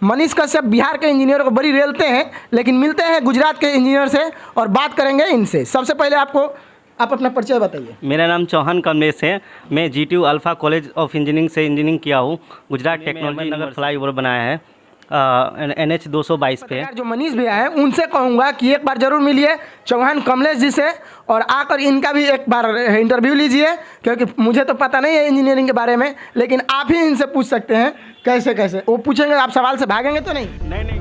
मनीष कश्यप बिहार के इंजीनियर को बड़ी रेलते हैं, लेकिन मिलते हैं गुजरात के इंजीनियर से और बात करेंगे इनसे। सबसे पहले आप अपना परिचय बताइए। मेरा नाम चौहान कमलेश है। मैं GTU alpha college of engineering से इंजीनियरिंग किया हूँ। गुजरात टेक्नोलॉजी नगर फ्लाईओवर बनाया है NH 222 पे। जो मनीष भैया है उनसे कहूँगा कि एक बार जरूर मिलिए चौहान कमलेश जी से और आकर इनका भी एक बार इंटरव्यू लीजिए, क्योंकि मुझे तो पता नहीं है इंजीनियरिंग के बारे में, लेकिन आप ही इनसे पूछ सकते हैं कैसे कैसे। वो पूछेंगे, आप सवाल से भागेंगे तो नहीं? नहीं।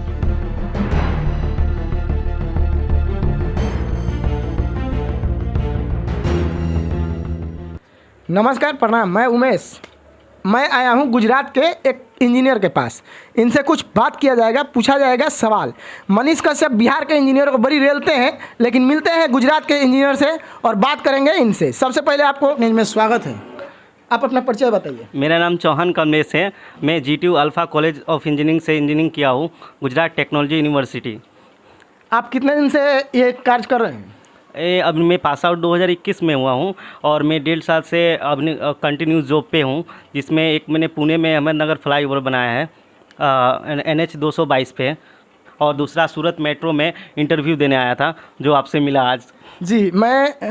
नमस्कार, प्रणाम। मैं उमेश। मैं आया हूं गुजरात के एक इंजीनियर के पास। इनसे कुछ बात किया जाएगा, पूछा जाएगा सवाल। मनीष कश्यप बिहार के इंजीनियर को बड़ी रेलते हैं, लेकिन मिलते हैं गुजरात के इंजीनियर से और बात करेंगे इनसे। सबसे पहले आपको में स्वागत है। आप अपना परिचय बताइए। मेरा नाम चौहान कमलेश है। मैं GTU alpha college of engineering से इंजीनियरिंग किया हूँ, गुजरात टेक्नोलॉजी यूनिवर्सिटी। आप कितने दिन से ये कार्य कर रहे हैं? अब मैं पास आउट 2021 में हुआ हूँ और मैं 1.5 साल से अपनी कंटिन्यूस जॉब पे हूँ, जिसमें एक मैंने पुणे में अहमदनगर फ्लाईओवर बनाया है NH 222 पे, और दूसरा सूरत मेट्रो में इंटरव्यू देने आया था जो आपसे मिला आज। जी,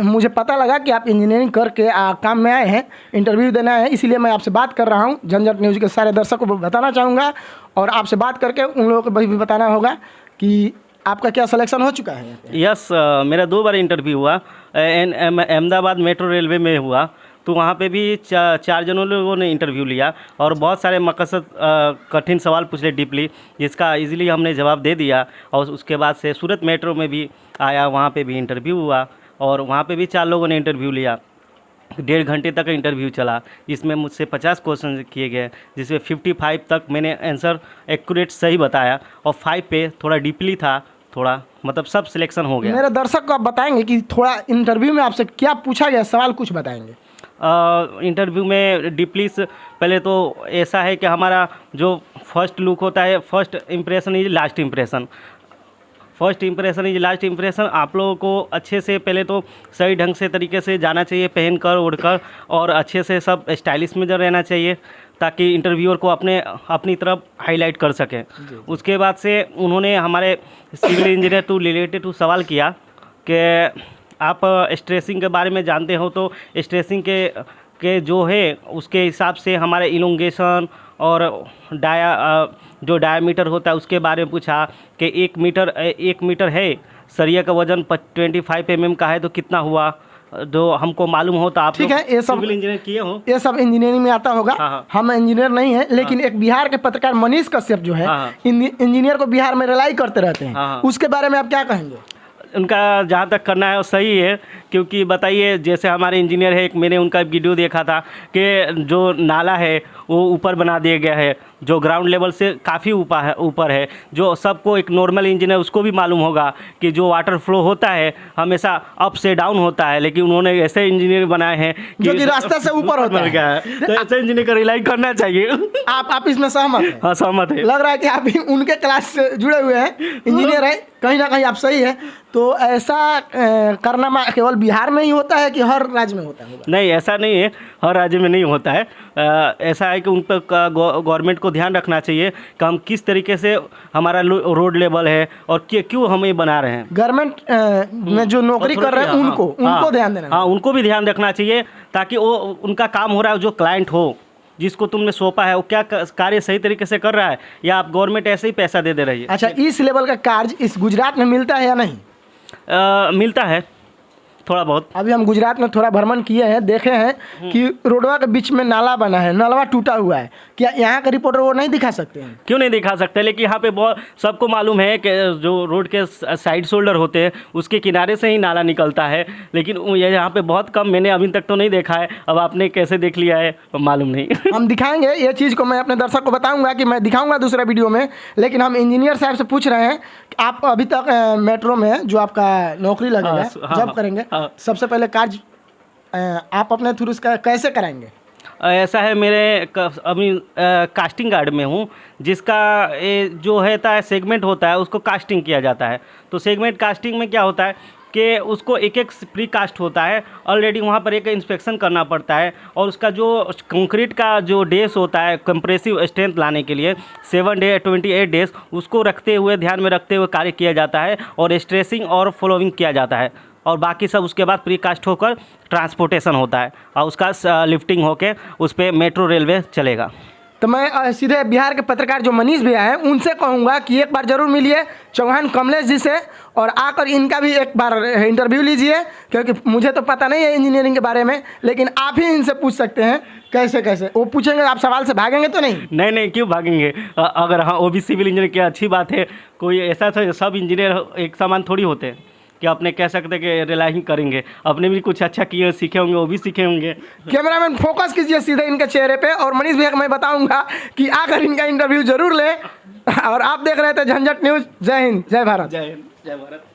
मुझे पता लगा कि आप इंजीनियरिंग करके काम में आए हैं, इंटरव्यू देने आए हैं, इसीलिए मैं आपसे बात कर रहा हूँ। झंझट न्यूज़ के सारे दर्शकों को बताना चाहूँगा और आपसे बात करके उन लोगों को भी बताना होगा कि आपका क्या सिलेक्शन हो चुका है। यस, मेरा 2 बार इंटरव्यू हुआ। अहमदाबाद मेट्रो रेलवे में हुआ, तो वहाँ पे भी 4 जनों लोगों ने इंटरव्यू लिया और बहुत सारे मकसद कठिन सवाल पूछे डीपली, जिसका इजीली हमने जवाब दे दिया। और उसके बाद से सूरत मेट्रो में भी आया, वहाँ पे भी इंटरव्यू हुआ और वहाँ पे भी 4 लोगों ने इंटरव्यू लिया। 1.5 घंटे तक इंटरव्यू चला, जिसमें मुझसे 50 क्वेश्चन किए गए, जिसमें 55 तक मैंने आंसर एक्यूरेट सही बताया और 5 पे थोड़ा डीपली था, थोड़ा मतलब सब सिलेक्शन हो गया। मेरे दर्शक को आप बताएंगे कि थोड़ा इंटरव्यू में आपसे क्या पूछा गया, सवाल कुछ बताएंगे? इंटरव्यू में डीपली पहले तो ऐसा है कि हमारा जो फर्स्ट लुक होता है, first impression is last impression. First impression is last impression. आप लोगों को अच्छे से पहले तो सही ढंग से तरीके से जाना चाहिए, पहन कर ओढ़ कर, और अच्छे से सब स्टाइलिश में रहना चाहिए, ताकि इंटरव्यूअर को अपनी तरफ हाईलाइट कर सकें। उसके बाद से उन्होंने हमारे civil engineer to related to सवाल किया कि आप स्ट्रेसिंग के बारे में जानते हो, तो स्ट्रेसिंग के जो है उसके हिसाब से हमारे इलोंगेशन और जो डायमीटर होता है उसके बारे में पूछा कि 1 मीटर है, सरिया का वजन 25 mm का है, तो कितना हुआ, जो हमको मालूम होता। आप ठीक है, ये सब सिविल इंजीनियर किए हो, ये सब इंजीनियरिंग में आता होगा। हाँ। हम इंजीनियर नहीं है, लेकिन एक बिहार के पत्रकार मनीष कश्यप जो है इंजीनियर को बिहार में रिलाई करते रहते हैं, उसके बारे में आप क्या कहेंगे? उनका जहाँ तक करना है वो सही है, क्योंकि बताइए, जैसे हमारे इंजीनियर है, एक मैंने उनका वीडियो देखा था कि जो नाला है वो ऊपर बना दिया गया है, जो ग्राउंड लेवल से काफ़ी ऊपर है, जो सबको एक नॉर्मल इंजीनियर उसको भी मालूम होगा कि जो वाटर फ्लो होता है हमेशा अप से डाउन होता है, लेकिन उन्होंने ऐसे इंजीनियर बनाए हैं जो कि रास्ते से ऊपर होता है। तो ऐसे इंजीनियर का रिलाई करना चाहिए। आप इसमें सहमत हैं? हाँ, सहमत है। लग रहा है कि आप उनके क्लास से जुड़े हुए हैं, इंजीनियर है, कहीं ना कहीं आप सही है। तो ऐसा करना केवल बिहार में ही होता है कि हर राज्य में होता है? नहीं, ऐसा नहीं है, हर राज्य में नहीं होता है। ऐसा है कि उन पर गवर्नमेंट को ध्यान रखना चाहिए कि हम किस तरीके से हमारा रोड लेवल है और क्यों हम ये बना रहे हैं। गवर्नमेंट में जो नौकरी कर रहे हैं उनको ध्यान देना। हाँ, उनको भी ध्यान रखना चाहिए, ताकि वो उनका काम हो रहा है, जो क्लाइंट हो जिसको तुमने सौंपा है वो क्या कार्य सही तरीके से कर रहा है, या आप गवर्नमेंट ऐसे ही पैसा दे रही है। अच्छा, इस लेवल का कार्य इस गुजरात में मिलता है या नहीं? मिलता है थोड़ा बहुत। अभी हम गुजरात में थोड़ा भ्रमण किए हैं, देखे हैं कि रोडवा के बीच में नाला बना है, नाला टूटा हुआ है। क्या यहाँ के रिपोर्टर वो नहीं दिखा सकते हैं? क्यों नहीं दिखा सकते, लेकिन यहाँ पे बहुत सबको मालूम है कि जो रोड के साइड शोल्डर होते हैं उसके किनारे से ही नाला निकलता है, लेकिन यहाँ पे बहुत कम, मैंने अभी तक तो नहीं देखा है। अब आपने कैसे देख लिया है मालूम नहीं। हम दिखाएंगे ये चीज़ को, मैं अपने दर्शक को बताऊँगा कि मैं दिखाऊँगा दूसरा वीडियो में। लेकिन हम इंजीनियर साहब से पूछ रहे हैं, आप अभी तक मेट्रो में जो आपका नौकरी लगेगा, जॉब करेंगे, सबसे पहले कार्य आप अपने थ्रू इसका कैसे कराएंगे? ऐसा है, मेरे अभी कास्टिंग गार्ड में हूँ, जिसका जो है सेगमेंट होता है उसको कास्टिंग किया जाता है। तो सेगमेंट कास्टिंग में क्या होता है कि उसको एक एक प्री कास्ट होता है, ऑलरेडी वहाँ पर एक इंस्पेक्शन करना पड़ता है, और उसका जो कंक्रीट का जो डेज होता है कंप्रेसिव स्ट्रेंथ लाने के लिए 7 डे 28 डेज, उसको रखते हुए ध्यान में रखते हुए कार्य किया जाता है और स्ट्रेसिंग और फॉलोइंग किया जाता है, और बाकी सब उसके बाद प्री कास्ट होकर ट्रांसपोर्टेशन होता है और उसका लिफ्टिंग होके उस पर मेट्रो रेलवे चलेगा। तो मैं सीधे बिहार के पत्रकार जो मनीष भैया हैं उनसे कहूँगा कि एक बार ज़रूर मिलिए चौहान कमलेश जी से, और आकर इनका भी एक बार इंटरव्यू लीजिए, क्योंकि मुझे तो पता नहीं है इंजीनियरिंग के बारे में, लेकिन आप ही इनसे पूछ सकते हैं कैसे कैसे। वो पूछेंगे, आप सवाल से भागेंगे तो नहीं? नहीं, क्यों भागेंगे। अगर हाँ वो भी सिविल इंजीनियर की अच्छी बात है, कोई ऐसा सब इंजीनियर एक समान थोड़ी होते हैं कि अपने कह सकते कि रिलाई करेंगे, अपने भी कुछ अच्छा किए सीखे होंगे, वो भी सीखे होंगे। कैमरामैन फोकस कीजिए सीधे इनके चेहरे पे, और मनीष भैया को मैं बताऊंगा कि आकर इनका इंटरव्यू जरूर लें। और आप देख रहे थे झंझट न्यूज़। जय हिंद, जय भारत। जय हिंद, जय भारत।